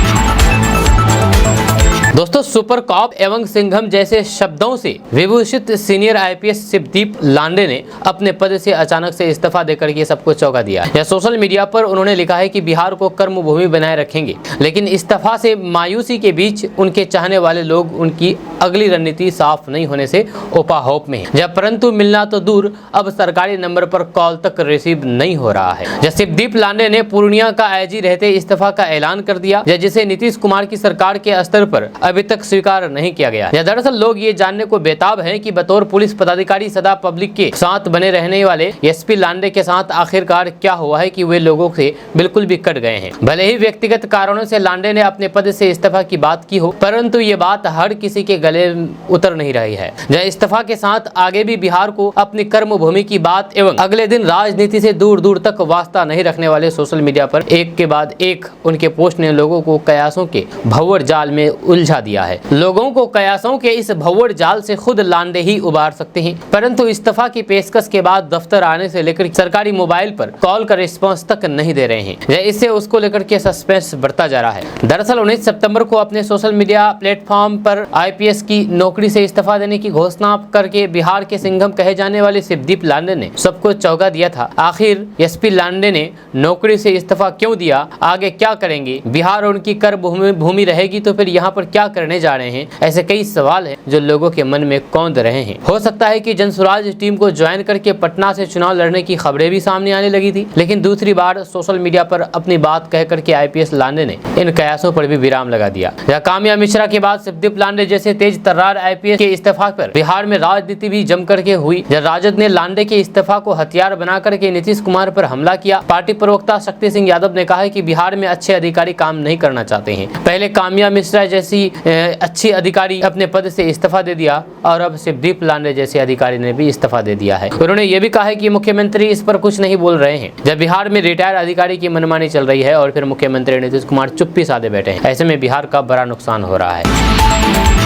दोस्तों, सुपर कॉप एवं सिंघम जैसे शब्दों से विभूषित सीनियर आईपीएस शिवदीप लांडे ने अपने पद से अचानक से इस्तीफा देकर के सबको चौंका दिया। या सोशल मीडिया पर उन्होंने लिखा है कि बिहार को कर्मभूमि बनाए रखेंगे, लेकिन इस्तीफा से मायूसी के बीच उनके चाहने वाले लोग उनकी अगली रणनीति साफ नहीं होने से उपाहोप में है। जब परंतु मिलना तो दूर, अब सरकारी नंबर पर कॉल तक रिसीव नहीं हो रहा है। जब शिवदीप लांडे ने पूर्णिया का आईजी रहते इस्तीफा का ऐलान कर दिया, जिसे नीतीश कुमार की सरकार के स्तर पर अभी तक स्वीकार नहीं किया गया। दरअसल लोग ये जानने को बेताब हैं कि बतौर पुलिस पदाधिकारी सदा पब्लिक के साथ बने रहने वाले एसपी लांडे के साथ आखिरकार क्या हुआ है कि वे लोगों से बिल्कुल भी कट गए हैं। भले ही व्यक्तिगत कारणों से लांडे ने अपने पद से इस्तीफा की बात की हो, परंतु ये बात हर किसी के गले उतर नहीं रही है। जब इस्तीफा के साथ आगे भी बिहार को अपनी कर्म भूमि की बात एवं अगले दिन राजनीति से दूर दूर तक वास्ता नहीं रखने वाले सोशल मीडिया पर एक के बाद एक उनके पोस्ट ने लोगों को कयासों के भंवर जाल में उलझा दिया है। लोगों को कयासों के इस भंवर जाल से खुद लांडे ही उबार सकते हैं, परंतु इस्तीफा की पेशकश के बाद दफ्तर आने से लेकर सरकारी मोबाइल पर कॉल का रिस्पांस तक नहीं दे रहे हैं। इससे उसको लेकर के सस्पेंस बढ़ता जा रहा है। दरअसल 19 सितंबर को अपने सोशल मीडिया प्लेटफॉर्म पर आईपीएस की नौकरी से इस्तीफा देने की घोषणा करके बिहार के सिंघम कहे जाने वाले शिवदीप लांडे ने सबको चौंका दिया था। आखिर एसपी लांडे ने नौकरी से इस्तीफा क्यों दिया, आगे क्या करेंगे, बिहार उनकी कर भूमि रहेगी तो फिर यहाँ पर क्या करने जा रहे हैं, ऐसे कई सवाल हैं जो लोगों के मन में कौंध रहे हैं। हो सकता है कि जनसुराज टीम को ज्वाइन करके पटना से चुनाव लड़ने की खबरें भी सामने आने लगी थी, लेकिन दूसरी बार सोशल मीडिया पर अपनी बात कह करके आईपीएस लांडे ने इन कयासों पर भी विराम लगा दिया। कामिया मिश्रा के बाद शिवदीप लांडे जैसे तेज तर्रार आईपीएस के इस्तीफा पर बिहार में राजनीति भी जम करके हुई। जब राजद ने लांडे के इस्तीफा को हथियार बना करके नीतीश कुमार पर हमला किया। पार्टी प्रवक्ता शक्ति सिंह यादव ने कहा है कि बिहार में अच्छे अधिकारी काम नहीं करना चाहते हैं। पहले कामिया मिश्रा जैसी अच्छी अधिकारी अपने पद से इस्तीफा दे दिया और अब शिवदीप लांडे जैसे अधिकारी ने भी इस्तीफा दे दिया है। उन्होंने ये भी कहा है कि मुख्यमंत्री इस पर कुछ नहीं बोल रहे हैं। जब बिहार में रिटायर अधिकारी की मनमानी चल रही है और फिर मुख्यमंत्री नीतीश कुमार चुप्पी साधे बैठे हैं, ऐसे में बिहार का बड़ा नुकसान हो रहा है।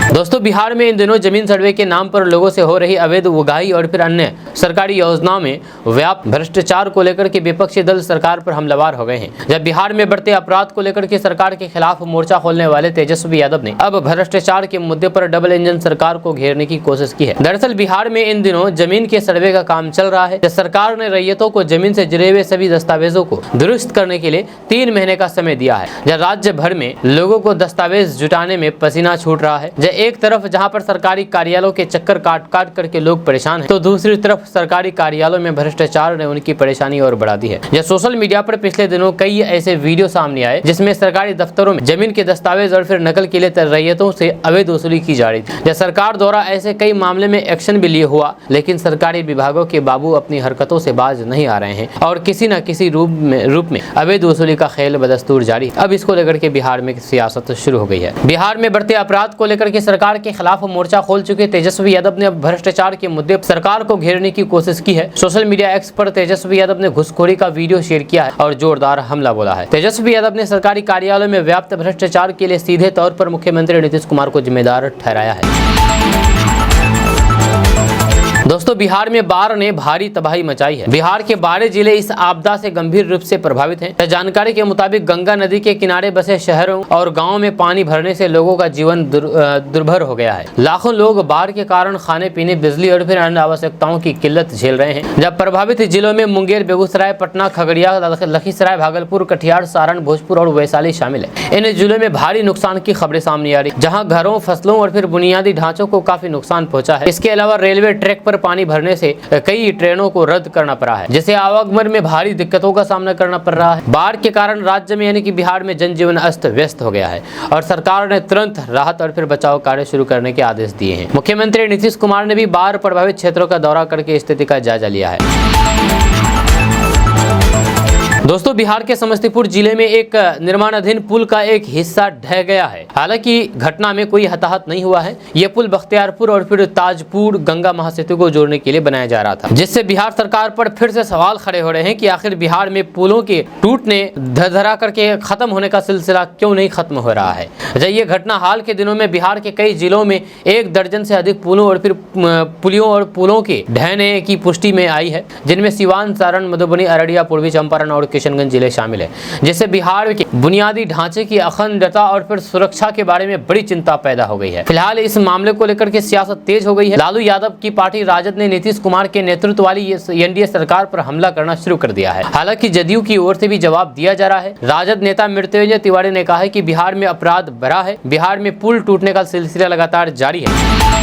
दोस्तों, बिहार में इन दिनों जमीन सर्वे के नाम पर लोगों से हो रही अवैध उगाही और फिर अन्य सरकारी योजनाओं में व्याप्त भ्रष्टाचार को लेकर के विपक्षी दल सरकार पर हमलावर हो गए हैं। जब बिहार में बढ़ते अपराध को लेकर के सरकार के खिलाफ मोर्चा खोलने वाले तेजस्वी यादव ने अब भ्रष्टाचार के मुद्दे पर डबल इंजन सरकार को घेरने की कोशिश की है। दरअसल बिहार में इन दिनों जमीन के सर्वे का काम चल रहा है। सरकार ने रैयतों को जमीन से जुड़े हुए सभी दस्तावेजों को दुरुस्त करने के लिए 3 महीने का समय दिया है। जब राज्य भर में लोगों को दस्तावेज जुटाने में पसीना छूट रहा है। एक तरफ जहां पर सरकारी कार्यालयों के चक्कर काट करके लोग परेशान हैं, तो दूसरी तरफ सरकारी कार्यालयों में भ्रष्टाचार ने उनकी परेशानी और बढ़ा दी है। यह सोशल मीडिया पर पिछले दिनों कई ऐसे वीडियो सामने आए जिसमें सरकारी दफ्तरों में जमीन के दस्तावेज और फिर नकल के लिए रैयतों से अवैध वसूली की जा रही थी। सरकार द्वारा ऐसे कई मामले में एक्शन भी लिए हुआ, लेकिन सरकारी विभागों के बाबू अपनी हरकतों से बाज नहीं आ रहे हैं और किसी न किसी रूप में अवैध वसूली का खेल बदस्तूर जारी। अब इसको लेकर के बिहार में सियासत शुरू हो गई है। बिहार में बढ़ते अपराध को लेकर के सरकार के खिलाफ मोर्चा खोल चुके तेजस्वी यादव ने अब भ्रष्टाचार के मुद्दे पर सरकार को घेरने की कोशिश की है। सोशल मीडिया एक्स पर तेजस्वी यादव ने घुसखोरी का वीडियो शेयर किया है और जोरदार हमला बोला है। तेजस्वी यादव ने सरकारी कार्यालयों में व्याप्त भ्रष्टाचार के लिए सीधे तौर पर मुख्यमंत्री नीतीश कुमार को जिम्मेदार ठहराया है। दोस्तों, बिहार में बाढ़ ने भारी तबाही मचाई है। बिहार के 12 जिले इस आपदा से गंभीर रूप से प्रभावित हैं। जानकारी के मुताबिक गंगा नदी के किनारे बसे शहरों और गांवों में पानी भरने से लोगों का जीवन दुर्भर हो गया है। लाखों लोग बाढ़ के कारण खाने पीने, बिजली और फिर अन्य आवश्यकताओं की किल्लत झेल रहे हैं। जब प्रभावित जिलों में मुंगेर, बेगूसराय, पटना, खगड़िया, लखीसराय, भागलपुर, कटिहार, सारण, भोजपुर और वैशाली शामिल है। इन जिलों में भारी नुकसान की खबरें सामने आ रही, जहाँ घरों, फसलों और फिर बुनियादी ढांचों को काफी नुकसान पहुंचा है। इसके अलावा रेलवे ट्रैक पर पानी भरने से कई ट्रेनों को रद्द करना पड़ा है, जिससे आवागमन में भारी दिक्कतों का सामना करना पड़ रहा है। बाढ़ के कारण राज्य में यानी कि बिहार में जनजीवन अस्त व्यस्त हो गया है और सरकार ने तुरंत राहत और फिर बचाव कार्य शुरू करने के आदेश दिए हैं। मुख्यमंत्री नीतीश कुमार ने भी बाढ़ प्रभावित क्षेत्रों का दौरा करके स्थिति का जायजा लिया है। दोस्तों, बिहार के समस्तीपुर जिले में एक निर्माणाधीन पुल का एक हिस्सा ढह गया है। हालांकि घटना में कोई हताहत नहीं हुआ है। यह पुल बख्तियारपुर और फिर ताजपुर गंगा महासेतु को जोड़ने के लिए बनाया जा रहा था, जिससे बिहार सरकार पर फिर से सवाल खड़े हो रहे हैं कि आखिर बिहार में पुलों के टूटने, धरा करके खत्म होने का सिलसिला क्यों नहीं खत्म हो रहा है। ये घटना हाल के दिनों में बिहार के कई जिलों में 1 दर्जन से अधिक पुलों और फिर पुलियों के ढहने की पुष्टि में आई है, जिनमें सिवान, सारण, मधुबनी, अररिया, पूर्वी चंपारण और किशनगंज जिले शामिल है, जिससे बिहार के बुनियादी ढांचे की अखंडता और फिर सुरक्षा के बारे में बड़ी चिंता पैदा हो गई है। फिलहाल इस मामले को लेकर के सियासत तेज हो गई है। लालू यादव की पार्टी राजद ने नीतीश कुमार के नेतृत्व वाली एनडीए सरकार पर हमला करना शुरू कर दिया है। हालांकि जदयू की ओर से भी जवाब दिया जा रहा है। राजद नेता मृत्युंजय तिवारी ने कहा है कि बिहार में अपराध बढ़ा है, बिहार में पुल टूटने का सिलसिला लगातार जारी है।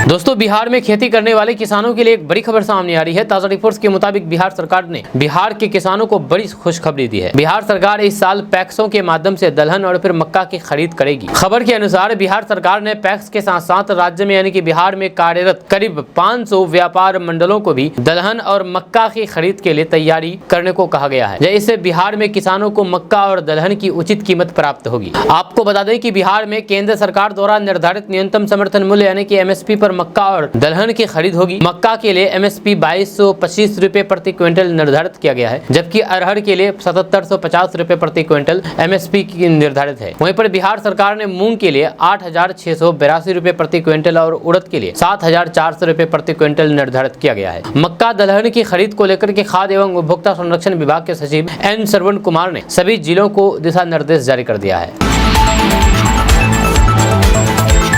दोस्तों, बिहार में खेती करने वाले किसानों के लिए एक बड़ी खबर सामने आ रही है। ताजा रिपोर्ट्स के मुताबिक बिहार सरकार ने बिहार के किसानों को बड़ी खुशखबरी दी है। बिहार सरकार इस साल पैक्सों के माध्यम से दलहन और फिर मक्का की खरीद करेगी। खबर के अनुसार बिहार सरकार ने पैक्स के साथ साथ राज्य में यानी कि बिहार में कार्यरत करीब 500 व्यापार मंडलों को भी दलहन और मक्का की खरीद के लिए तैयारी करने को कहा गया है। इससे बिहार में किसानों को मक्का और दलहन की उचित कीमत प्राप्त होगी। आपको बता दें कि बिहार में केंद्र सरकार द्वारा निर्धारित न्यूनतम समर्थन मूल्य यानी कि एमएसपी पर मक्का और दलहन की खरीद होगी। मक्का के लिए एमएसपी 2225 रुपए प्रति क्विंटल निर्धारित किया गया है, जबकि अरहर के लिए 7750 रुपए प्रति क्विंटल एमएसपी निर्धारित है। वहीं पर बिहार सरकार ने मूंग के लिए 8682 रुपए प्रति क्विंटल और उड़द के लिए 7400 रुपए प्रति क्विंटल निर्धारित किया गया है। मक्का दलहन की खरीद को लेकर के खाद्य एवं उपभोक्ता संरक्षण विभाग के सचिव एन श्रवण कुमार ने सभी जिलों को दिशा निर्देश जारी कर दिया है।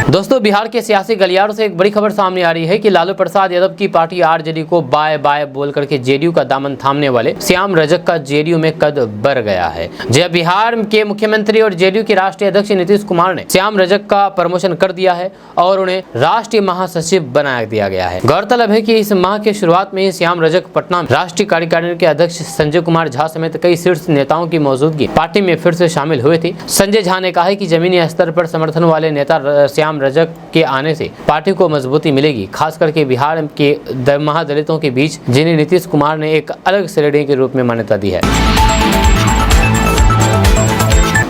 दोस्तों, बिहार के सियासी गलियारों से एक बड़ी खबर सामने आ रही है कि लालू प्रसाद यादव की पार्टी आरजेडी को बाय बाय बोल करके जेडीयू का दामन थामने वाले श्याम रजक का जेडीयू में कद बढ़ गया है। जब बिहार के मुख्यमंत्री और जेडीयू के राष्ट्रीय अध्यक्ष नीतीश कुमार ने श्याम रजक का प्रमोशन कर दिया है और उन्हें राष्ट्रीय महासचिव बना दिया गया है। गौरतलब है कि इस माह के शुरुआत में ही श्याम रजक पटना में राष्ट्रीय कार्यकारिणी के अध्यक्ष संजय कुमार झा समेत कई शीर्ष नेताओं की मौजूदगी पार्टी में फिर से शामिल हुए थे। संजय झा ने कहा है कि जमीनी स्तर पर समर्थन वाले नेता श्याम रजक के आने से पार्टी को मजबूती मिलेगी, खास करके बिहार के महादलितों के बीच, जिन्हें नीतीश कुमार ने एक अलग श्रेणी के रूप में मान्यता दी है।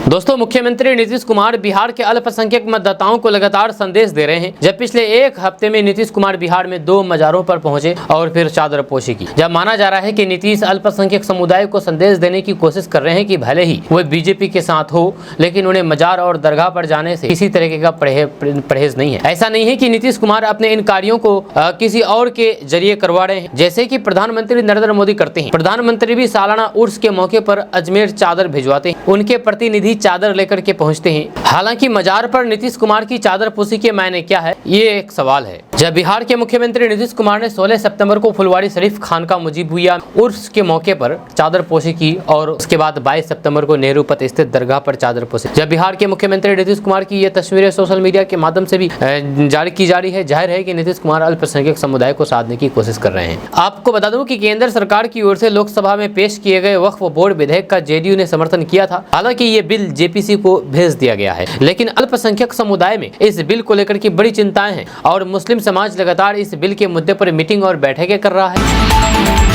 दोस्तों, मुख्यमंत्री नीतीश कुमार बिहार के अल्पसंख्यक मतदाताओं को लगातार संदेश दे रहे हैं। जब पिछले एक हफ्ते में नीतीश कुमार बिहार में 2 मजारों पर पहुंचे और फिर चादर पोशी की। जब माना जा रहा है कि नीतीश अल्पसंख्यक समुदाय को संदेश देने की कोशिश कर रहे हैं कि भले ही वे बीजेपी के साथ हो, लेकिन उन्हें मजार और दरगाह पर जाने से किसी तरीके का परहेज नहीं है। ऐसा नहीं है कि नीतीश कुमार अपने इन कार्यों को किसी और के जरिए करवा रहे हैं, जैसे कि प्रधानमंत्री नरेंद्र मोदी करते हैं। प्रधानमंत्री भी सालाना उर्स के मौके पर अजमेर चादर भिजवाते हैं, उनके प्रतिनिधि चादर लेकर के पहुंचते हैं। हालांकि मजार पर नीतीश कुमार की चादर पोशी के मायने क्या है, ये एक सवाल है। जब बिहार के मुख्यमंत्री नीतीश कुमार ने 16 सितंबर को फुलवारी शरीफ खानका मुजीबिया उर्स के मौके पर चादर पोशी की और उसके बाद 22 सितंबर को नेहरू पथ स्थित दरगाह पर चादर पोशी। जब बिहार के मुख्यमंत्री नीतीश कुमार की ये तस्वीरें सोशल मीडिया के माध्यम से भी जारी की जा रही है, जाहिर है कि नीतीश कुमार अल्पसंख्यक समुदाय को साधने की कोशिश कर रहे हैं। आपको बता दूं कि केंद्र सरकार की ओर से लोकसभा में पेश किए गए वक्फ बोर्ड विधेयक का जेडीयू ने समर्थन किया था। हालांकि ये बिल जेपीसी को भेज दिया गया है, लेकिन अल्पसंख्यक समुदाय में इस बिल को लेकर की बड़ी चिंताएं हैं और मुस्लिम समाज लगातार इस बिल के मुद्दे पर मीटिंग और बैठकें कर रहा है।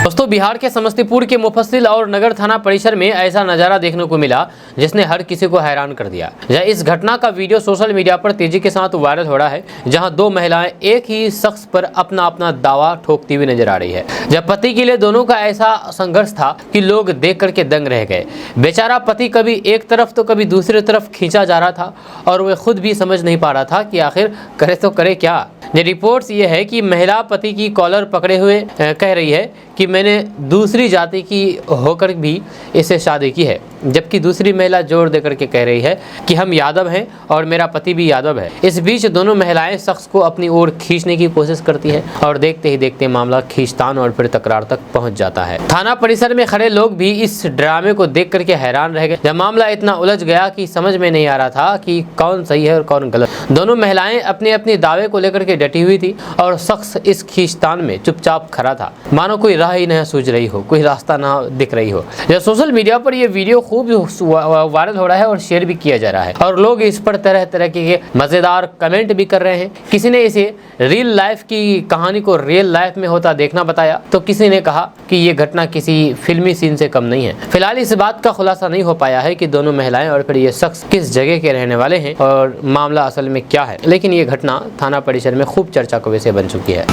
दोस्तों, बिहार के समस्तीपुर के मुफस्सिल और नगर थाना परिसर में ऐसा नजारा देखने को मिला जिसने हर किसी को हैरान कर दिया। इस घटना का वीडियो सोशल मीडिया पर तेजी के साथ वायरल हो रहा है, जहां 2 महिलाएं एक ही शख्स पर अपना अपना दावा ठोकती हुई नजर आ रही है। जब पति के लिए दोनों का ऐसा संघर्ष था कि लोग देख करके दंग रह गए। बेचारा पति कभी एक तरफ तो कभी दूसरी तरफ खींचा जा रहा था और वह खुद भी समझ नहीं पा रहा था कि आखिर करे तो करे क्या। रिपोर्ट्स ये है कि महिला पति की कॉलर पकड़े हुए कह रही है कि मैंने दूसरी जाति की होकर भी इससे शादी की है, जबकि दूसरी महिला जोर देकर के कह रही है कि हम यादव हैं और मेरा पति भी यादव है। इस बीच दोनों महिलाएं शख्स को अपनी ओर खींचने की कोशिश करती है और देखते ही देखते मामला खींचतान और फिर तकरार तक पहुंच जाता है। थाना परिसर में खड़े लोग भी इस ड्रामे को देख करके हैरान रह गए। जब मामला इतना उलझ गया कि समझ में नहीं आ रहा था कि कौन सही है और कौन गलत। दोनों महिलाएं अपने अपने दावे को लेकर के डटी हुई थी और शख्स इस खींचतान में चुपचाप खड़ा था, मानो कोई राह ही नहीं सूझ रही हो, कोई रास्ता ना दिख रही हो। जब सोशल मीडिया पर यह वीडियो खूब वायरल हो रहा है और शेयर भी किया जा रहा है और लोग इस पर तरह तरह के मजेदार कमेंट भी कर रहे हैं। किसी ने इसे रियल लाइफ की कहानी को रियल लाइफ में होता देखना बताया, तो किसी ने कहा कि ये घटना किसी फिल्मी सीन से कम नहीं है। फिलहाल इस बात का खुलासा नहीं हो पाया है कि दोनों महिलाएं और फिर ये शख्स किस जगह के रहने वाले हैं और मामला असल में क्या है, लेकिन ये घटना थाना परिसर में खूब चर्चा का विषय बन चुकी है।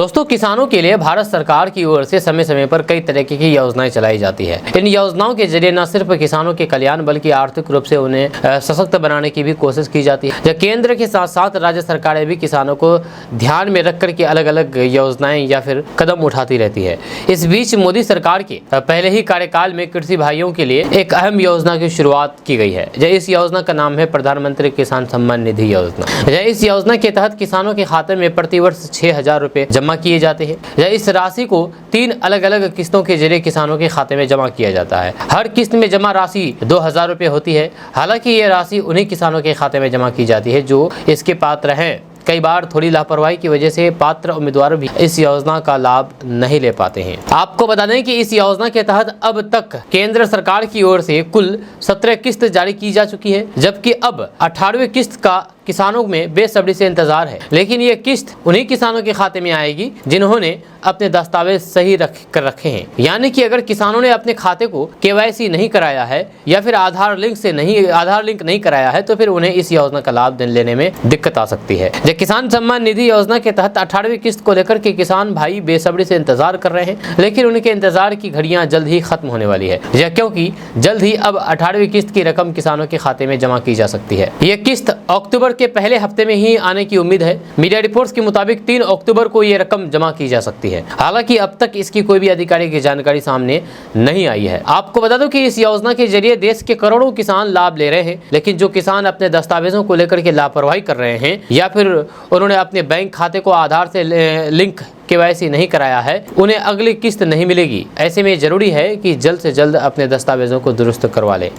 दोस्तों, किसानों के लिए भारत सरकार की ओर से समय समय पर कई तरह की योजनाएं चलाई जाती है। इन योजनाओं के जरिए न सिर्फ किसानों के कल्याण बल्कि आर्थिक रूप से उन्हें सशक्त बनाने की भी कोशिश की जाती है। केंद्र के साथ साथ राज्य सरकारें भी किसानों को ध्यान में रखकर के अलग अलग योजनाएं या फिर कदम उठाती रहती है। इस बीच मोदी सरकार के पहले ही कार्यकाल में कृषि भाइयों के लिए एक अहम योजना की शुरुआत की गई है। इस योजना का नाम है प्रधानमंत्री किसान सम्मान निधि योजना। इस योजना के तहत किसानों के खाते में प्रतिवर्ष 6,000 रुपए जमा किए जाते हैं। इस राशि को 3 अलग अलग किस्तों के जरिए किसानों के खाते में जमा किया जाता है। हर किस्त में जमा राशि 2,000 रुपए होती है। हालांकि ये राशि उन्हीं किसानों के खाते में जमा की जाती है जो इसके पात्र हैं। कई बार थोड़ी लापरवाही की वजह से पात्र उम्मीदवार भी इस योजना का लाभ नहीं ले पाते हैं। आपको बता दें कि इस योजना के तहत अब तक केंद्र सरकार की ओर से कुल 17 किस्त जारी की जा चुकी है, जबकि अब 18वीं किस्त का किसानों में बेसब्री से इंतजार है। लेकिन ये किस्त उन्हीं किसानों के खाते में आएगी जिन्होंने अपने दस्तावेज सही कर रखे हैं। यानी कि अगर किसानों ने अपने खाते को KYC नहीं कराया है या फिर आधार लिंक नहीं कराया है तो फिर उन्हें इस योजना का लाभ लेने में दिक्कत आ सकती है। किसान सम्मान निधि योजना के तहत 18वीं किस्त को लेकर के किसान भाई बेसब्री से इंतजार कर रहे हैं, लेकिन उनके इंतजार की घड़ियां जल्द ही खत्म होने वाली है, क्योंकि जल्द ही अब 18वीं किस्त की रकम किसानों के खाते में जमा की जा सकती है। ये किस्त अक्टूबर के पहले हफ्ते में ही आने की उम्मीद है। मीडिया रिपोर्ट्स के मुताबिक 3 अक्टूबर को ये रकम जमा की जा सकती है। हालांकि अब तक इसकी कोई भी आधिकारिक जानकारी सामने नहीं आई है। आपको बता दूं कि इस योजना के जरिए देश के करोड़ों किसान लाभ ले रहे हैं, लेकिन जो किसान अपने दस्तावेजों को लेकर के लापरवाही कर रहे हैं या फिर उन्होंने अपने बैंक खाते को आधार से लिंक KYC नहीं कराया है, उन्हें अगली किस्त नहीं मिलेगी। ऐसे में जरूरी है कि जल्द से जल्द अपने दस्तावेजों को दुरुस्त करवा लें।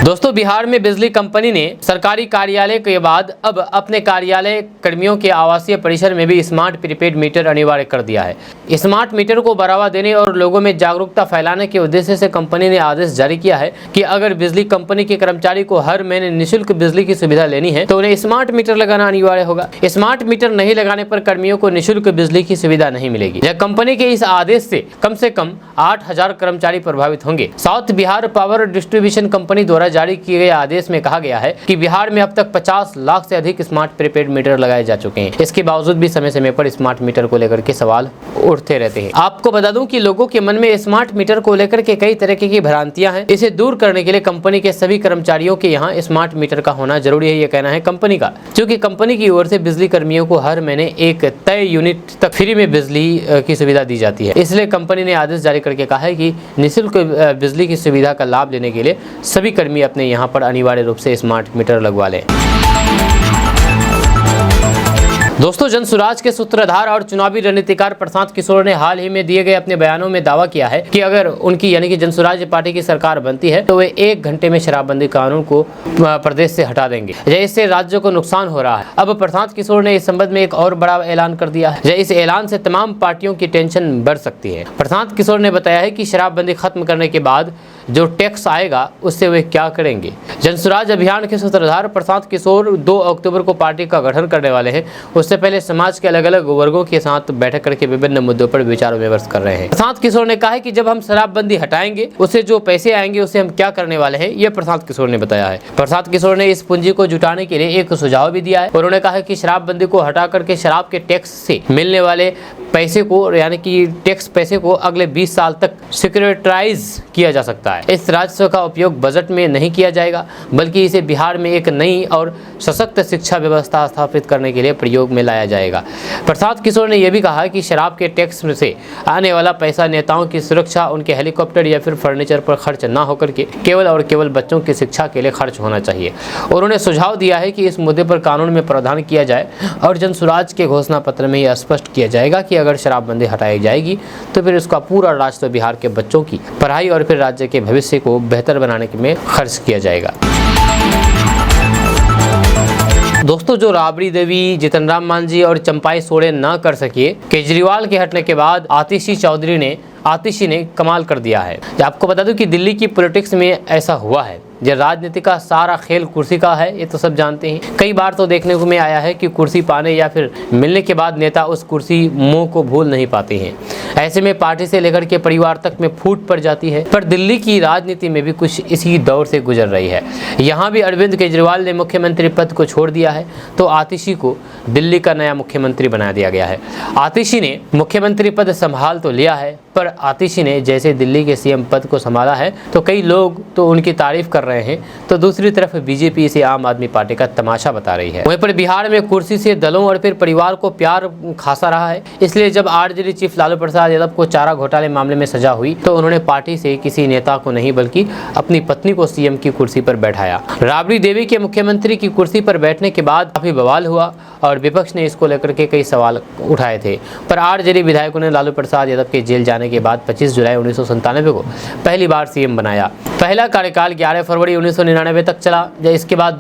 दोस्तों, बिहार में बिजली कंपनी ने सरकारी कार्यालय के बाद अब अपने कार्यालय कर्मियों के आवासीय परिसर में भी स्मार्ट प्रीपेड मीटर अनिवार्य कर दिया है। स्मार्ट मीटर को बढ़ावा देने और लोगों में जागरूकता फैलाने के उद्देश्य से कंपनी ने आदेश जारी किया है कि अगर बिजली कंपनी के कर्मचारी को हर महीने निःशुल्क बिजली की सुविधा लेनी है तो उन्हें स्मार्ट मीटर लगाना अनिवार्य होगा। स्मार्ट मीटर नहीं लगाने पर कर्मियों को निःशुल्क बिजली की सुविधा नहीं मिलेगी। कंपनी के इस आदेश से कम 8,000 कर्मचारी प्रभावित होंगे। South Bihar power distribution company द्वारा जारी किए गए आदेश में कहा गया है कि बिहार में अब तक 50 लाख से अधिक स्मार्ट प्रीपेड मीटर लगाए जा चुके हैं। इसके बावजूद भी समय समय पर स्मार्ट मीटर को लेकर के सवाल उठते रहते हैं। आपको बता दूं कि लोगों के मन में स्मार्ट मीटर को लेकर के कई तरह की भ्रांतियां हैं। इसे दूर करने के लिए कंपनी के सभी कर्मचारियों के यहाँ स्मार्ट मीटर का होना जरूरी है, ये कहना है कंपनी का। क्योंकि कंपनी की ओर से बिजली कर्मियों को हर महीने एक तय यूनिट तक फ्री में बिजली की सुविधा दी जाती है। इसलिए कंपनी ने आदेश जारी करके कहा है कि निःशुल्क बिजली की सुविधा का लाभ लेने के लिए सभी कर्मी अपने यहाँ पर अनिवार्य रूप से स्मार्ट मीटर लगवा लें। दोस्तों, जनसुराज के सूत्रधार और चुनावी रणनीतिकार प्रशांत किशोर ने हाल ही में दिए गए अपने बयानों में दावा किया है कि अगर उनकी यानी कि जनसुराज पार्टी की सरकार बनती है तो वे 1 घंटे में शराबबंदी कानून को प्रदेश से हटा देंगे। इससे राज्य को नुकसान हो रहा है। अब प्रशांत किशोर ने इस संबंध में एक और बड़ा ऐलान कर दिया है। इस ऐलान से तमाम पार्टियों की टेंशन बढ़ सकती है। प्रशांत किशोर ने बताया है कि शराबबंदी खत्म करने के बाद जो टैक्स आएगा उससे वे क्या करेंगे। जनसुराज अभियान के सूत्रधार प्रशांत किशोर 2 अक्टूबर को पार्टी का गठन करने वाले हैं। उससे पहले समाज के अलग अलग वर्गों के साथ बैठक करके विभिन्न मुद्दों पर विचार विमर्श कर रहे हैं। प्रशांत किशोर ने कहा है कि जब हम शराबबंदी हटाएंगे उससे जो पैसे आएंगे उससे हम क्या करने वाले हैं, ये प्रशांत किशोर ने बताया है। प्रशांत किशोर ने इस पूंजी को जुटाने के लिए एक सुझाव भी दिया है। उन्होंने कहा कि शराबबंदी को हटा करके शराब के टैक्स से मिलने वाले पैसे को यानी कि टैक्स पैसे को अगले 20 साल तक सिक्योरिटाइज किया जा सकता है। इस राजस्व का उपयोग बजट में नहीं किया जाएगा बल्कि इसे बिहार में एक नई और सशक्त शिक्षा व्यवस्था स्थापित करने के लिए प्रयोग में लाया जाएगा। प्रशांत किशोर ने यह भी कहा कि शराब के टैक्स से आने वाला पैसा नेताओं की सुरक्षा, उनके हेलीकॉप्टर या फिर फर्नीचर पर खर्च न होकर के केवल और केवल बच्चों की शिक्षा के लिए खर्च होना चाहिए। उन्होंने सुझाव दिया है कि इस मुद्दे पर कानून में प्रावधान किया जाए और जनसुराज के घोषणा पत्र में यह स्पष्ट किया जाएगा कि अगर शराबबंदी हटाई जाएगी तो फिर उसका पूरा राजस्व बिहार के बच्चों की पढ़ाई और फिर राज्य के भविष्य को बेहतर बनाने में खर्च किया जाएगा। दोस्तों, जो राबड़ी देवी, जितन राम मांझी और चंपाई सोरेन न कर सके, केजरीवाल के हटने के बाद आतिशी ने कमाल कर दिया है। आपको बता दूं कि दिल्ली की पॉलिटिक्स में ऐसा हुआ है। जो राजनीति का सारा खेल कुर्सी का है, ये तो सब जानते हैं। कई बार तो देखने को में आया है कि कुर्सी पाने या फिर मिलने के बाद नेता उस कुर्सी मोह को भूल नहीं पाते हैं। ऐसे में पार्टी से लेकर के परिवार तक में फूट पड़ जाती है। पर दिल्ली की राजनीति में भी कुछ इसी दौर से गुजर रही है। यहाँ भी अरविंद केजरीवाल ने मुख्यमंत्री पद को छोड़ दिया है तो आतिशी को दिल्ली का नया मुख्यमंत्री बना दिया गया है। आतिशी ने मुख्यमंत्री पद संभाल तो लिया है, पर आतिशी ने जैसे दिल्ली के सीएम पद को संभाला है तो कई लोग तो उनकी तारीफ कर रहे हैं, तो दूसरी तरफ बीजेपी इसे आम आदमी पार्टी का तमाशा बता रही है। वहीं पर बिहार में कुर्सी से दलों और फिर परिवार को प्यार खासा रहा है, इसलिए जब आरजेडी चीफ लालू प्रसाद यादव को चारा घोटाले मामले में सजा हुई तो उन्होंने पार्टी से किसी नेता को नहीं बल्कि अपनी पत्नी को सीएम की कुर्सी पर बैठाया। राबड़ी देवी के मुख्यमंत्री की कुर्सी पर बैठने के बाद काफी बवाल हुआ और विपक्ष ने इसको लेकर के कई सवाल उठाए थे, पर आरजेडी विधायकों ने लालू प्रसाद यादव के जेल जाने के बाद 25 जुलाई 1997 को पहली बार सीएम बनाया। पहला कार्यकाल 11 फरवरी 1999 तक चला। इसके बाद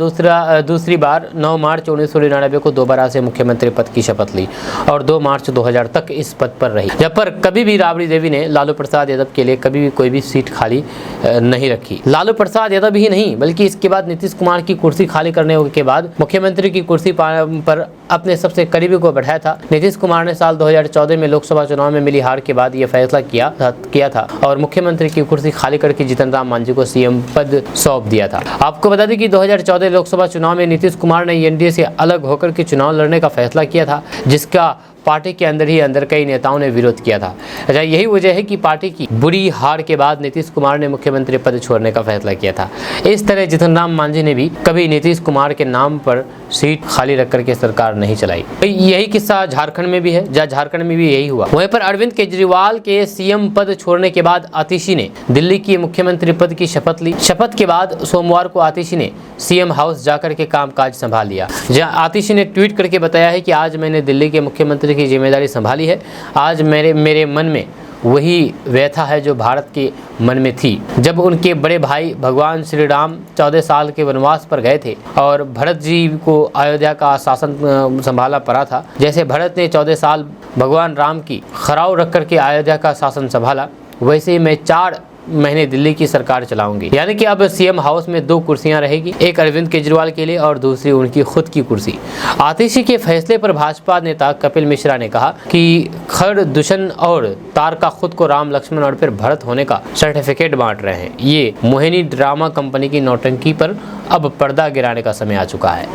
दूसरी बार 9 मार्च 1999 को दोबारा से मुख्यमंत्री पद की शपथ ली और 2 मार्च 2000 तक इस पद पर रही। जब पर कभी भी राबड़ी देवी ने लालू प्रसाद यादव के लिए कभी भी कोई भी सीट खाली नहीं रखी। लालू प्रसाद यादव ही नहीं बल्कि इसके बाद नीतीश कुमार की कुर्सी खाली करने के बाद मुख्यमंत्री की कुर्सी पर अपने सबसे करीबी को बैठाया था। नीतीश कुमार ने साल 2014 में लोकसभा चुनाव में मिली हार के बाद यह फैसला किया था और मुख्यमंत्री की कुर्सी खाली करके जीतन राम मांझी को सीएम पद सौंप दिया था। आपको बता दें कि 2014 लोकसभा चुनाव में नीतीश कुमार ने एनडीए से अलग होकर के चुनाव लड़ने का फैसला किया था, जिसका पार्टी के अंदर ही अंदर कई नेताओं ने विरोध किया था। अच्छा, यही वजह है कि पार्टी की बुरी हार के बाद नीतीश कुमार ने मुख्यमंत्री पद छोड़ने का फैसला किया था। इस तरह जीतन राम मांझी ने भी कभी नीतीश कुमार के नाम पर सीट खाली रख करके सरकार नहीं चलाई। यही किस्सा झारखंड में भी है, जहाँ झारखंड में भी यही हुआ। वहीं पर अरविंद केजरीवाल के सीएम पद छोड़ने के बाद आतिशी ने दिल्ली की मुख्यमंत्री पद की शपथ ली। शपथ के बाद सोमवार को आतिशी ने सीएम हाउस जाकर के कामकाज संभाल लिया, जहाँ आतिशी ने ट्वीट करके बताया है कि आज मैंने दिल्ली के मुख्यमंत्री की जिम्मेदारी संभाली है। आज मेरे मन में वही व्यथा है जो भारत के मन में थी जब उनके बड़े भाई भगवान श्री राम 14 साल के वनवास पर गए थे और भरत जी को अयोध्या का शासन संभालना पड़ा था। जैसे भरत ने 14 साल भगवान राम की खराव रख करके अयोध्या का शासन संभाला, वैसे ही मैं 4 महीने दिल्ली की सरकार चलाऊंगी। यानी कि अब सीएम हाउस में 2 कुर्सियां रहेगी, एक अरविंद केजरीवाल के लिए और दूसरी उनकी खुद की कुर्सी। आतिशी के फैसले पर भाजपा नेता कपिल मिश्रा ने कहा कि खर दुष्ण और तार का खुद को राम लक्ष्मण और फिर भरत होने का सर्टिफिकेट बांट रहे हैं। ये मोहिनी ड्रामा कंपनी की नौटंकी पर अब पर्दा गिराने का समय आ चुका है।